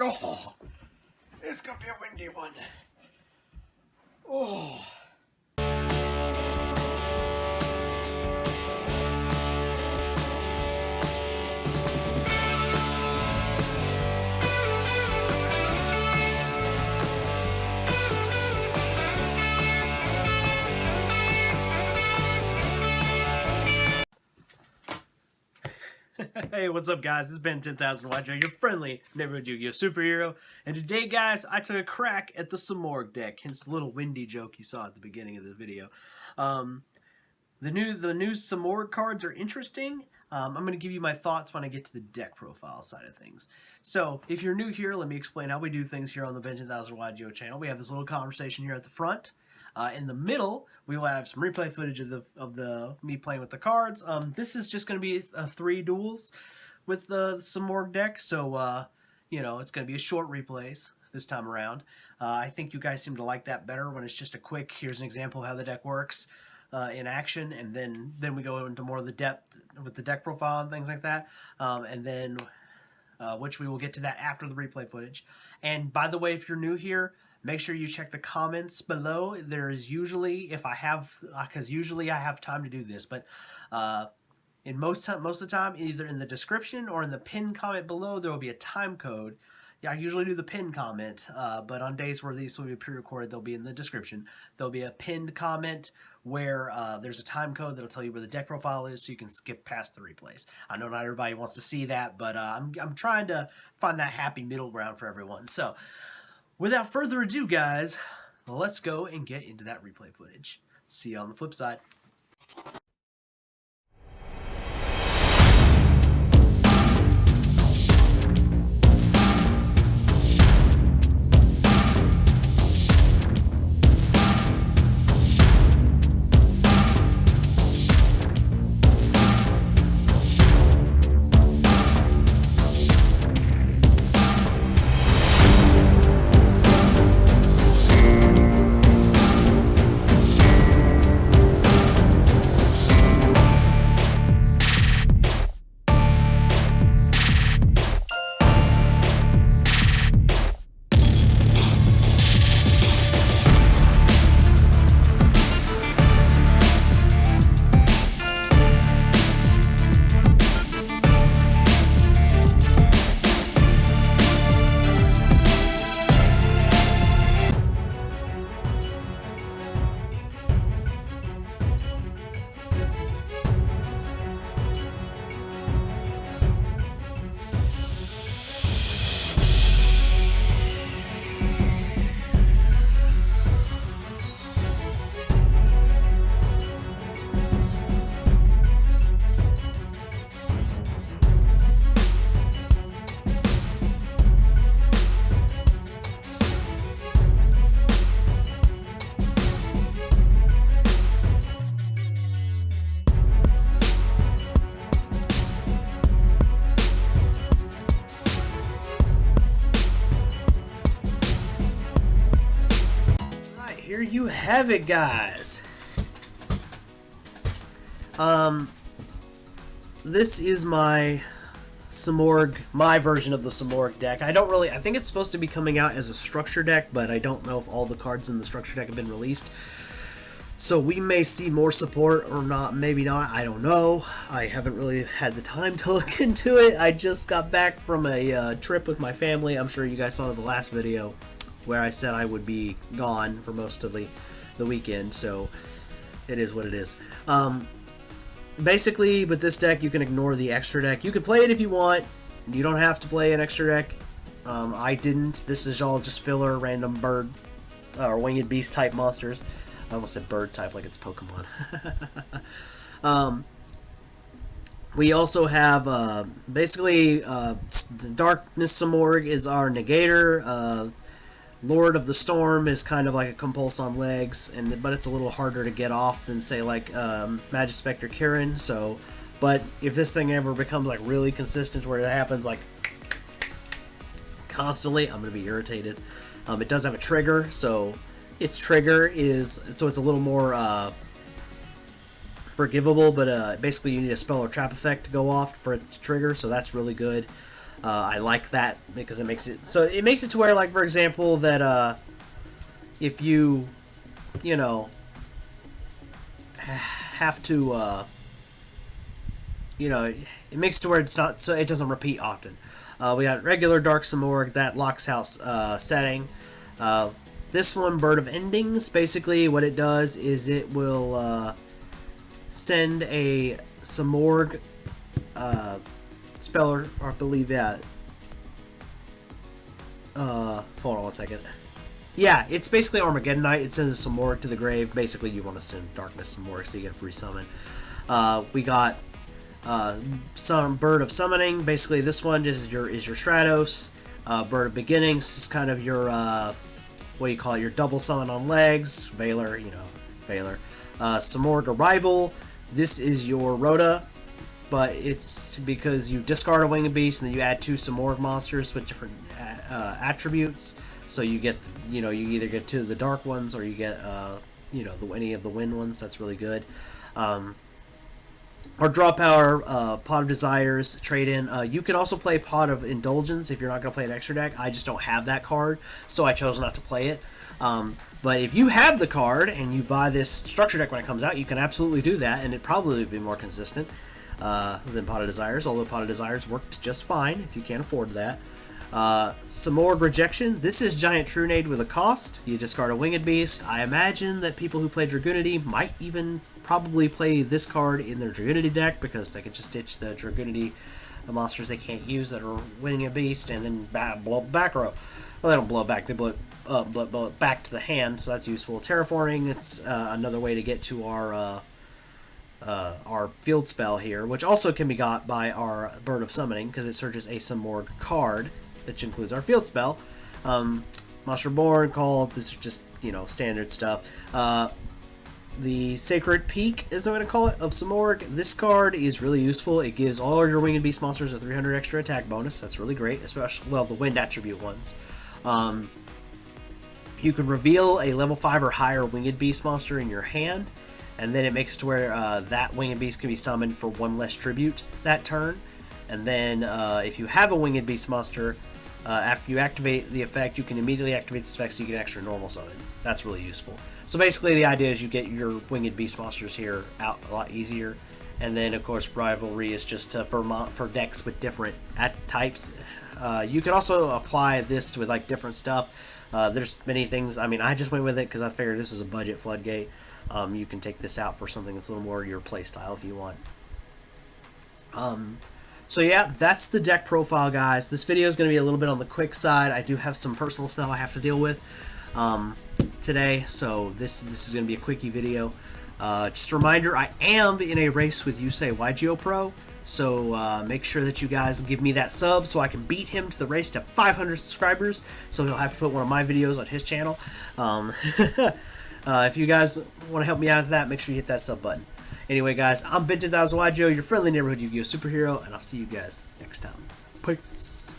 Oh, it's gonna be a windy one. Oh. Hey, what's up, guys? This has been 10,000 Watcher, your friendly neighborhood Yu-Gi-Oh! Superhero. And today, guys, I took a crack at the Simorgh deck, hence the little windy joke you saw at the beginning of the video. The new Simorgh cards are interesting. I'm going to give you my thoughts when I get to the deck profile side of things. So, if you're new here, let me explain how we do things here on the Ben 10,000 Watcher channel. We have this little conversation here at the front. In the middle, we will have some replay footage of the me playing with the cards. This is just going to be 3 duels with the Simorgh deck, so you know, it's going to be a short replays this time around. I think you guys seem to like that better when it's just a quick, here's an example of how the deck works in action, and then we go into more of the depth with the deck profile and things like that, and then which we will get to that after the replay footage. And by the way, if you're new here, make sure you check the comments below. There's usually, if I have, because usually I have time to do this, but in most of the time, either in the description or in the pinned comment below, there will be a time code. Yeah, I usually do the pinned comment, but on days where these will be pre-recorded, they'll be in the description. There'll be a pinned comment where there's a time code that'll tell you where the deck profile is, so you can skip past the replays. I know not everybody wants to see that, but I'm trying to find that happy middle ground for everyone. So, without further ado, guys, let's go and get into that replay footage. See you on the flip side. Here you have it, guys. This is my version of the Simorgh deck. I think it's supposed to be coming out as a structure deck, but I don't know if all the cards in the structure deck have been released. So we may see more support or not, maybe not, I don't know. I haven't really had the time to look into it. I just got back from a trip with my family. I'm sure you guys saw the last video where I said I would be gone for most of the weekend, so it is what it is. Basically, with this deck, you can ignore the extra deck. You can play it if you want. You don't have to play an extra deck. I didn't. This is all just filler, random bird or winged beast type monsters. I almost said bird type like it's Pokemon. We also have, basically, Darkness Simorgh is our negator. Lord of the Storm is kind of like a compulse on legs, but it's a little harder to get off than, say, like Magispector Kirin. So, but if this thing ever becomes like really consistent, where it happens like constantly, I'm gonna be irritated. It does have a trigger, so its trigger is it's a little more forgivable, but basically you need a spell or trap effect to go off for its trigger, so that's really good. I like that because it makes it to where, like, for example, that if you have to it makes it to where it's not, so it doesn't repeat often. We got regular Dark Simorgh, that locks house setting. This one, Bird of Endings, basically what it does is it will send a Simorgh speller, or I believe, yeah. Hold on one second. Yeah, it's basically Armageddon Night. It sends a Simorgh to the grave. Basically, you want to send Darkness Simorgh so you get a free summon. We got some Bird of Summoning. Basically, this one is your Stratos. Bird of Beginnings is kind of your what do you call it? Your double summon on legs. Valor, Valor. Simorgh Arrival. This is your Rhoda, but it's because you discard a Winged Beast and then you add 2 Simorgh monsters with different attributes. So you get, you either get 2 of the dark ones or you get, any of the wind ones. That's really good. Or draw power, Pot of Desires, trade in. You can also play Pot of Indulgence if you're not going to play an extra deck. I just don't have that card, so I chose not to play it. But if you have the card and you buy this structure deck when it comes out, you can absolutely do that, and it probably would be more consistent than Pot of Desires, although Pot of Desires worked just fine if you can't afford that. Simorgh Rejection. This is Giant Trunade with a cost. You discard a Winged Beast. I imagine that people who play Dragoonity might even probably play this card in their Dragoonity deck because they could just ditch the Dragoonity monsters they can't use that are Winged Beast and then blow up back row. Well, they don't blow it back. They blow it back to the hand, so that's useful. Terraforming. It's another way to get to our field spell here, which also can be got by our Bird of Summoning because it searches a Simorgh card, which includes our field spell. Monster Born, called, this is just, standard stuff. The Sacred Peak, is what I'm going to call it, of Simorgh. This card is really useful. It gives all of your Winged Beast monsters a 300 extra attack bonus. That's really great, especially, well, the wind attribute ones. You can reveal a level 5 or higher Winged Beast monster in your hand, and then it makes it to where that Winged Beast can be summoned for 1 less tribute that turn. And then if you have a Winged Beast monster, after you activate the effect, you can immediately activate this effect so you get extra normal summon. That's really useful. So basically the idea is you get your Winged Beast monsters here out a lot easier. And then, of course, Rivalry is just for decks with different types. You can also apply this with, like, different stuff. There's many things. I mean, I just went with it because I figured this was a budget floodgate. You can take this out for something that's a little more your playstyle if you want. So yeah, that's the deck profile, guys. This video is going to be a little bit on the quick side. I do have some personal stuff I have to deal with today, so this is going to be a quickie video. Just a reminder, I am in a race with Yusei YGO Pro, so make sure that you guys give me that sub so I can beat him to the race to 500 subscribers, so he'll have to put one of my videos on his channel. If you guys want to help me out with that, make sure you hit that sub button. Anyway, guys, I'm Ben 10,000 YGO, your friendly neighborhood Yu-Gi-Oh! Superhero, and I'll see you guys next time. Peace.